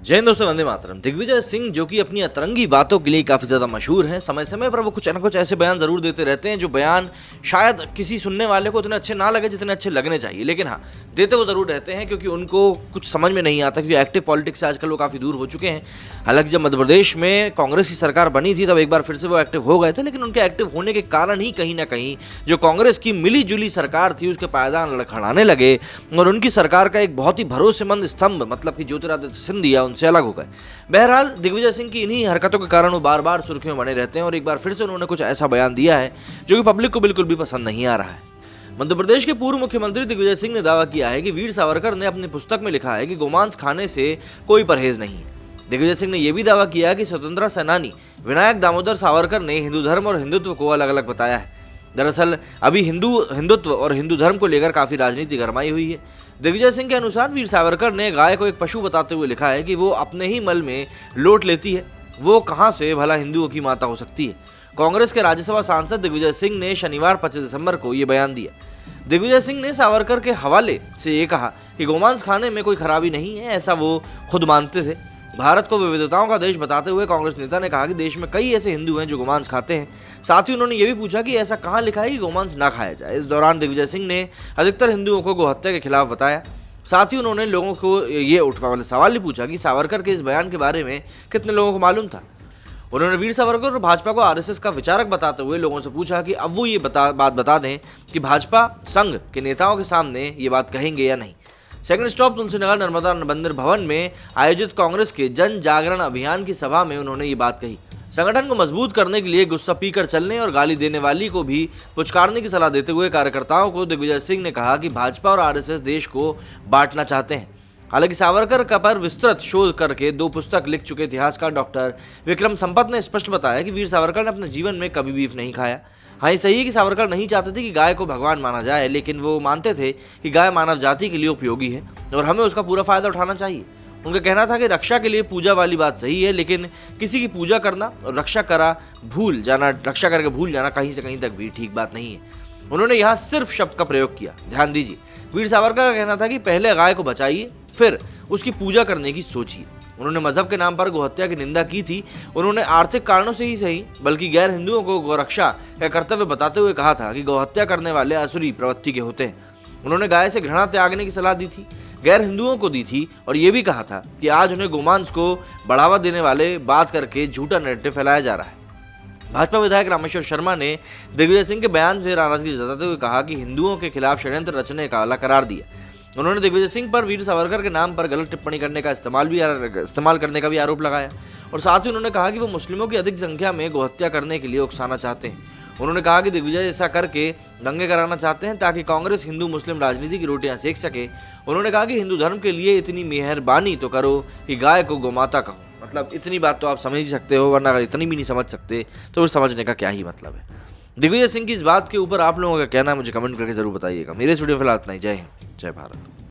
जय हिंद दोस्तों, वंदे मातरम। दिग्विजय सिंह जो कि अपनी अतरंगी बातों के लिए काफ़ी ज़्यादा मशहूर हैं, समय समय पर वो कुछ ना कुछ ऐसे बयान ज़रूर देते रहते हैं जो बयान शायद किसी सुनने वाले को उतने अच्छे ना लगे जितने अच्छे लगने चाहिए, लेकिन हाँ, देते वो ज़रूर रहते हैं क्योंकि उनको कुछ समझ में नहीं आता, क्योंकि एक्टिव पॉलिटिक्स से आजकल वो काफ़ी दूर हो चुके हैं। हालांकि जब मध्य प्रदेश में कांग्रेस की सरकार बनी थी तब एक बार फिर से वो एक्टिव हो गए थे, लेकिन उनके एक्टिव होने के कारण ही कहीं ना कहीं जो कांग्रेस की मिली जुली सरकार थी उसके पायदान लड़खड़ाने लगे और उनकी सरकार का एक बहुत ही भरोसेमंद स्तंभ मतलब कि ज्योतिरादित्य सिंधिया उनसे अलग हो गए। बहरहाल दिग्विजय सिंह की इन्हीं हरकतों के कारण वो बार बार सुर्खियों में बने रहते हैं और एक बार फिर से उन्होंने कुछ ऐसा बयान दिया है जो कि पब्लिक को बिल्कुल भी पसंद नहीं आ रहा है। मध्य प्रदेश के पूर्व मुख्यमंत्री दिग्विजय सिंह ने दावा किया है कि वीर सावरकर ने अपनी पुस्तक में लिखा है कि गोमांस खाने से कोई परहेज नहीं है। दिग्विजय सिंह ने यह भी दावा किया है कि स्वतंत्रता सेनानी विनायक दामोदर सावरकर ने हिंदू धर्म और हिंदुत्व को अलग अलग बताया है। दरअसल अभी हिंदुत्व और हिंदू धर्म को लेकर काफी राजनीति गरमाई हुई है। दिग्विजय सिंह के अनुसार वीर सावरकर ने गाय को एक पशु बताते हुए लिखा है कि वो अपने ही मल में लोट लेती है, वो कहां से भला हिंदुओं की माता हो सकती है। कांग्रेस के राज्यसभा सांसद दिग्विजय सिंह ने शनिवार 25 दिसंबर को ये बयान दिया। दिग्विजय सिंह ने सावरकर के हवाले से ये कहा कि गोमांस खाने में कोई खराबी नहीं है, ऐसा वो खुद मानते थे। भारत को विविधताओं का देश बताते हुए कांग्रेस नेता ने कहा कि देश में कई ऐसे हिंदू हैं जो गोमांस खाते हैं। साथ ही उन्होंने ये भी पूछा कि ऐसा कहाँ लिखा है कि गोमांस ना खाया जाए। इस दौरान दिग्विजय सिंह ने अधिकतर हिंदुओं को गोहत्या के खिलाफ बताया। साथ ही उन्होंने लोगों को ये सवाल ही पूछा कि सावरकर के इस बयान के बारे में कितने लोगों को मालूम था। उन्होंने वीर सावरकर और भाजपा को आरएसएस का विचारक बताते हुए लोगों से पूछा कि अब वो ये बात बता दें कि भाजपा संघ के नेताओं के सामने ये बात कहेंगे या नहीं। सेकंड स्टॉप तुलसीनगर नर्मदा मंदिर भवन में आयोजित कांग्रेस के जन जागरण अभियान की सभा में उन्होंने ये बात कही। संगठन को मजबूत करने के लिए गुस्सा पीकर चलने और गाली देने वाली को भी पुचकारने की सलाह देते हुए कार्यकर्ताओं को दिग्विजय सिंह ने कहा कि भाजपा और आरएसएस देश को बांटना चाहते हैं। हालांकि सावरकर का पर विस्तृत शोध करके 2 पुस्तक लिख चुके इतिहासकार डॉक्टर विक्रम संपत ने स्पष्ट बताया कि वीर सावरकर ने अपने जीवन में कभी बीफ नहीं खाया। हाँ, ये सही है कि सावरकर नहीं चाहते थे कि गाय को भगवान माना जाए, लेकिन वो मानते थे कि गाय मानव जाति के लिए उपयोगी है और हमें उसका पूरा फायदा उठाना चाहिए। उनका कहना था कि रक्षा के लिए पूजा वाली बात सही है, लेकिन किसी की पूजा करना और रक्षा करके भूल जाना कहीं से कहीं तक भी ठीक बात नहीं है। उन्होंने यहाँ सिर्फ शब्द का प्रयोग किया। ध्यान दीजिए, वीर सावरकर का कहना था कि पहले गाय को बचाइए, फिर उसकी पूजा करने की सोचिए। उन्होंने मजहब के नाम पर गोहत्या की निंदा की थी। उन्होंने आर्थिक कारणों से ही सही बल्कि गैर हिंदुओं को गौरक्षा का कर्तव्य बताते हुए कहा था कि गौहत्या करने वाले असुरी प्रवृत्ति के होते हैं। उन्होंने गाय से घृणा त्यागने की सलाह दी थी, गैर हिंदुओं को दी थी और ये भी कहा था कि आज उन्हें गोमांस को बढ़ावा देने वाले बात करके झूठा नैरेटिव फैलाया जा रहा है। भाजपा विधायक रामेश्वर शर्मा ने दिग्विजय सिंह के बयान से नाराजगी जताते हुए कहा कि हिंदुओं के खिलाफ षड्यंत्र रचने का आला करार दिया। उन्होंने दिग्विजय सिंह पर वीर सावरकर के नाम पर गलत टिप्पणी करने का इस्तेमाल करने का भी आरोप लगाया और साथ ही उन्होंने कहा कि वो मुस्लिमों की अधिक संख्या में गोहत्या करने के लिए उकसाना चाहते हैं। उन्होंने कहा कि दिग्विजय ऐसा करके दंगे कराना चाहते हैं ताकि कांग्रेस हिंदू मुस्लिम राजनीति की रोटियां सेक सके। उन्होंने कहा कि हिंदू धर्म के लिए इतनी मेहरबानी तो करो कि गाय को गोमाता कहो। मतलब इतनी बात तो आप समझ ही सकते हो, वरना अगर इतनी भी नहीं समझ सकते तो फिर समझने का क्या ही मतलब है। दिग्विजय सिंह की इस बात के ऊपर आप लोगों का कहना है मुझे कमेंट करके जरूर बताइएगा। मेरे इस वीडियो में फिलहाल इतना ही। जय हिंद, जय भारत।